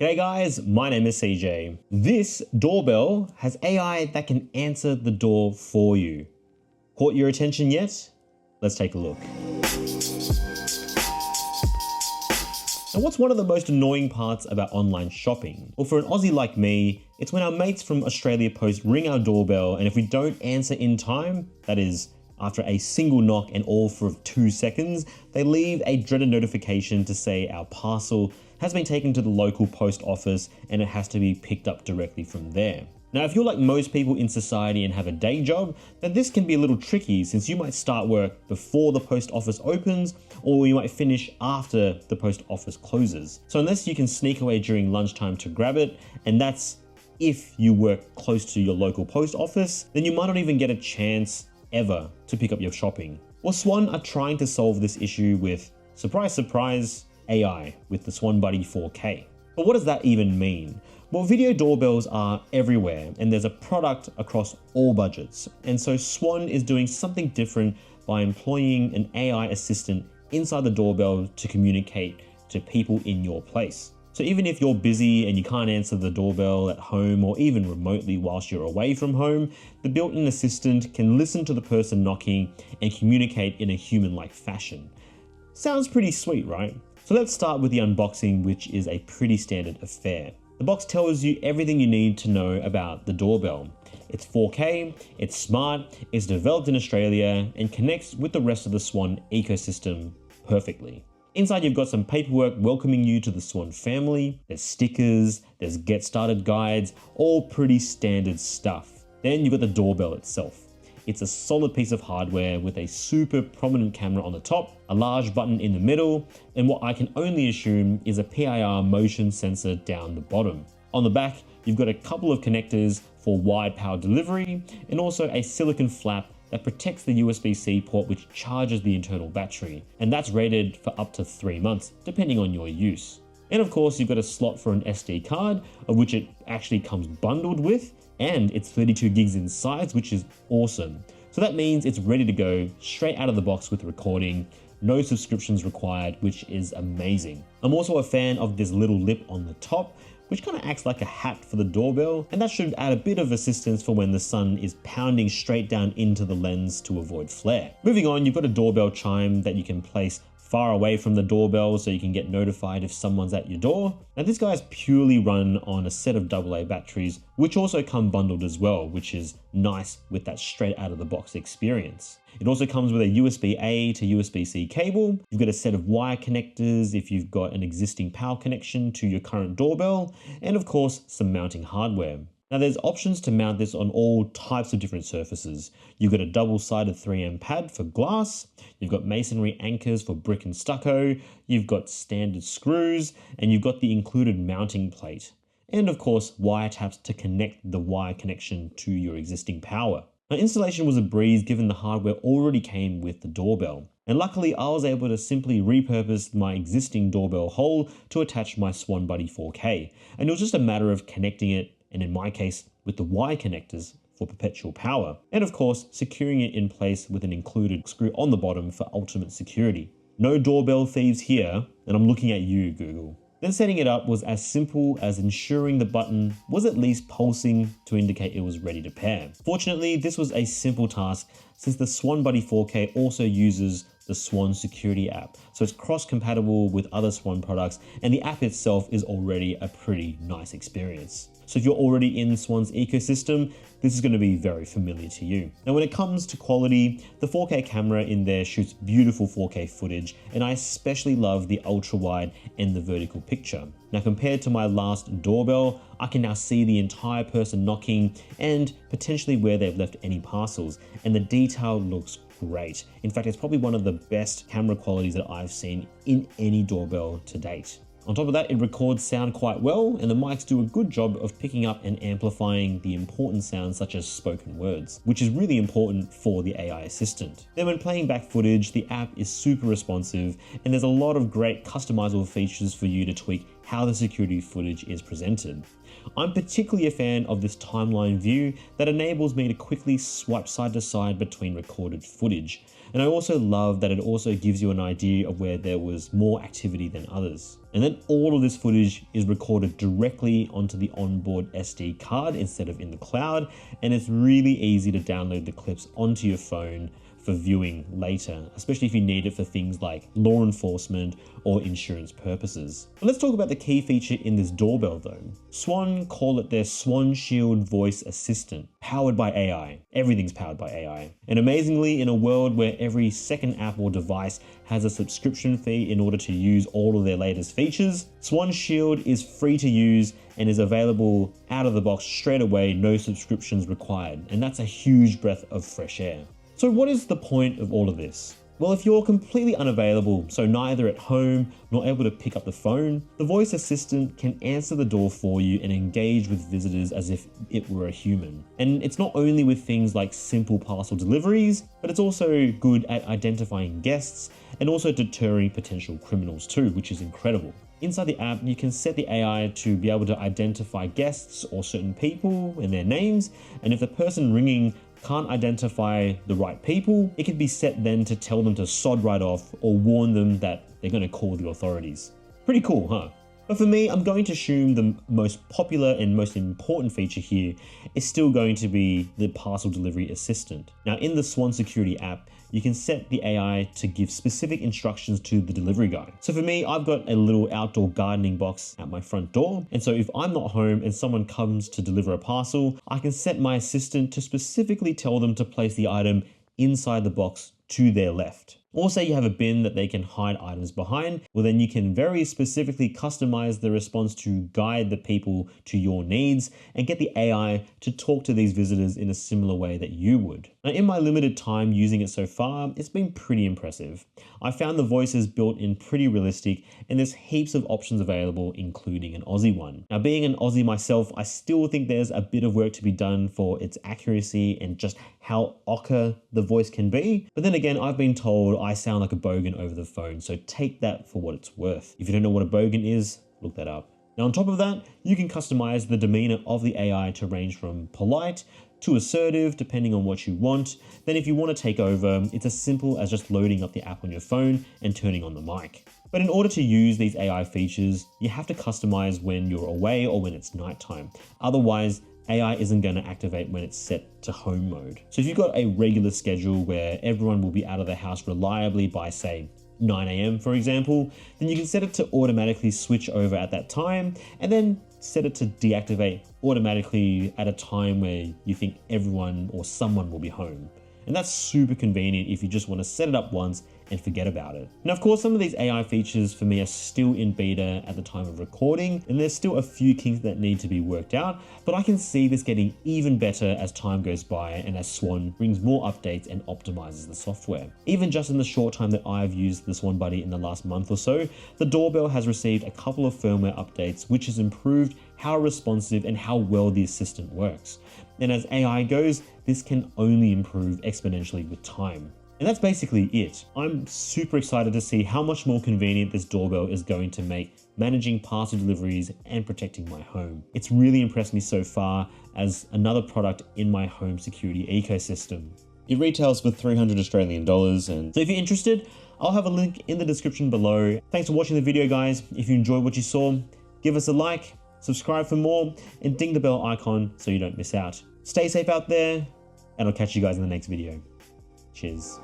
G'day guys, my name is CJ. This doorbell has AI that can answer the door for you. Caught your attention yet? Let's take a look. Now, what's one of the most annoying parts about online shopping? Well, for an Aussie like me, it's when our mates from Australia Post ring our doorbell, and if we don't answer in time, that is, after a single knock and all for 2 seconds, they leave a dreaded notification to say our parcel has been taken to the local post office and it has to be picked up directly from there. Now, if you're like most people in society and have a day job, then this can be a little tricky since you might start work before the post office opens or you might finish after the post office closes. So unless you can sneak away during lunchtime to grab it, and that's if you work close to your local post office, then you might not even get a chance ever to pick up your shopping. Well, Swann are trying to solve this issue with, surprise, surprise, AI with the Swannbuddy4K. But what does that even mean? Well, video doorbells are everywhere and there's a product across all budgets. And so Swann is doing something different by employing an AI assistant inside the doorbell to communicate to people in your place. So even if you're busy and you can't answer the doorbell at home or even remotely whilst you're away from home, the built-in assistant can listen to the person knocking and communicate in a human-like fashion. Sounds pretty sweet, right? So let's start with the unboxing, which is a pretty standard affair. The box tells you everything you need to know about the doorbell. It's 4K, it's smart, it's developed in Australia, and connects with the rest of the Swann ecosystem perfectly. Inside, you've got some paperwork welcoming you to the Swann family. There's stickers, there's get started guides, all pretty standard stuff. Then you've got the doorbell itself. It's a solid piece of hardware with a super prominent camera on the top, a large button in the middle, and what I can only assume is a PIR motion sensor down the bottom. On the back, you've got a couple of connectors for wide power delivery, and also a silicon flap that protects the USB-C port which charges the internal battery, and that's rated for up to 3 months, depending on your use. And of course, you've got a slot for an SD card, of which it actually comes bundled with, and it's 32 gigs in size, which is awesome. So that means it's ready to go straight out of the box with recording, no subscriptions required, which is amazing. I'm also a fan of this little lip on the top, which kind of acts like a hat for the doorbell, and that should add a bit of assistance for when the sun is pounding straight down into the lens to avoid flare. Moving on, you've got a doorbell chime that you can place far away from the doorbell so you can get notified if someone's at your door. Now this guy's purely run on a set of AA batteries, which also come bundled as well, which is nice with that straight out of the box experience. It also comes with a USB-A to USB-C cable. You've got a set of wire connectors if you've got an existing power connection to your current doorbell, and of course some mounting hardware. Now there's options to mount this on all types of different surfaces. You've got a double-sided 3M pad for glass, you've got masonry anchors for brick and stucco, you've got standard screws, and you've got the included mounting plate. And of course, wire taps to connect the wire connection to your existing power. Now installation was a breeze given the hardware already came with the doorbell. And luckily I was able to simply repurpose my existing doorbell hole to attach my Swannbuddy4K. And it was just a matter of connecting it, and in my case, with the wire connectors for perpetual power. And of course, securing it in place with an included screw on the bottom for ultimate security. No doorbell thieves here, and I'm looking at you, Google. Then setting it up was as simple as ensuring the button was at least pulsing to indicate it was ready to pair. Fortunately, this was a simple task since the Swannbuddy4K also uses the Swann security app. So it's cross-compatible with other Swann products, and the app itself is already a pretty nice experience. So if you're already in Swann's ecosystem, this is going to be very familiar to you. Now, when it comes to quality, the 4K camera in there shoots beautiful 4K footage, and I especially love the ultra wide and the vertical picture. Now, compared to my last doorbell, I can now see the entire person knocking and potentially where they've left any parcels, and the detail looks great. In fact, it's probably one of the best camera qualities that I've seen in any doorbell to date. On top of that, it records sound quite well, and the mics do a good job of picking up and amplifying the important sounds such as spoken words, which is really important for the AI assistant. Then when playing back footage, the app is super responsive, and there's a lot of great customizable features for you to tweak how the security footage is presented. I'm particularly a fan of this timeline view that enables me to quickly swipe side to side between recorded footage. And I also love that it also gives you an idea of where there was more activity than others. And then all of this footage is recorded directly onto the onboard SD card instead of in the cloud. And it's really easy to download the clips onto your phone for viewing later, especially if you need it for things like law enforcement or insurance purposes. But let's talk about the key feature in this doorbell though. Swann call it their Swann Shield voice assistant, powered by AI. Everything's powered by AI. And amazingly, in a world where every second app or device has a subscription fee in order to use all of their latest features, Swann Shield is free to use and is available out of the box straight away, no subscriptions required. And that's a huge breath of fresh air. So what is the point of all of this? Well, if you're completely unavailable, so neither at home nor able to pick up the phone, the voice assistant can answer the door for you and engage with visitors as if it were a human. And it's not only with things like simple parcel deliveries, but it's also good at identifying guests and also deterring potential criminals too, which is incredible. Inside the app, you can set the AI to be able to identify guests or certain people and their names. And if the person ringing can't identify the right people, it can be set then to tell them to sod right off or warn them that they're going to call the authorities. Pretty cool, huh? But for me, I'm going to assume the most popular and most important feature here is still going to be the parcel delivery assistant. Now, in the Swann security app, you can set the AI to give specific instructions to the delivery guy. So for me, I've got a little outdoor gardening box at my front door. And so if I'm not home and someone comes to deliver a parcel, I can set my assistant to specifically tell them to place the item inside the box to their left. Or say you have a bin that they can hide items behind, well then you can very specifically customize the response to guide the people to your needs and get the AI to talk to these visitors in a similar way that you would. Now, in my limited time using it so far, it's been pretty impressive. I found the voices built in pretty realistic and there's heaps of options available, including an Aussie one. Now, being an Aussie myself, I still think there's a bit of work to be done for its accuracy and just how ochre the voice can be. But then again, I've been told I sound like a bogan over the phone, so take that for what it's worth. If you don't know what a bogan is, look that up. Now, on top of that, you can customize the demeanor of the AI to range from polite to assertive, depending on what you want. Then if you want to take over, it's as simple as just loading up the app on your phone and turning on the mic. But in order to use these AI features, you have to customize when you're away or when it's nighttime. Otherwise, AI isn't going to activate when it's set to home mode. So if you've got a regular schedule where everyone will be out of the house reliably by, say, 9 AM, for example, then you can set it to automatically switch over at that time and then set it to deactivate automatically at a time where you think everyone or someone will be home. And that's super convenient if you just want to set it up once and forget about it. Now, of course, some of these AI features for me are still in beta at the time of recording, and there's still a few kinks that need to be worked out, but I can see this getting even better as time goes by and as Swann brings more updates and optimizes the software. Even just in the short time that I've used the Swannbuddy in the last month or so, the doorbell has received a couple of firmware updates, which has improved how responsive and how well the assistant works. And as AI goes, this can only improve exponentially with time. And that's basically it. I'm super excited to see how much more convenient this doorbell is going to make managing parcel deliveries and protecting my home. It's really impressed me so far as another product in my home security ecosystem. It retails for $300 Australian, and so if you're interested, I'll have a link in the description below. Thanks for watching the video, guys. If you enjoyed what you saw, give us a like, subscribe for more, and ding the bell icon so you don't miss out. Stay safe out there, and I'll catch you guys in the next video. Cheers.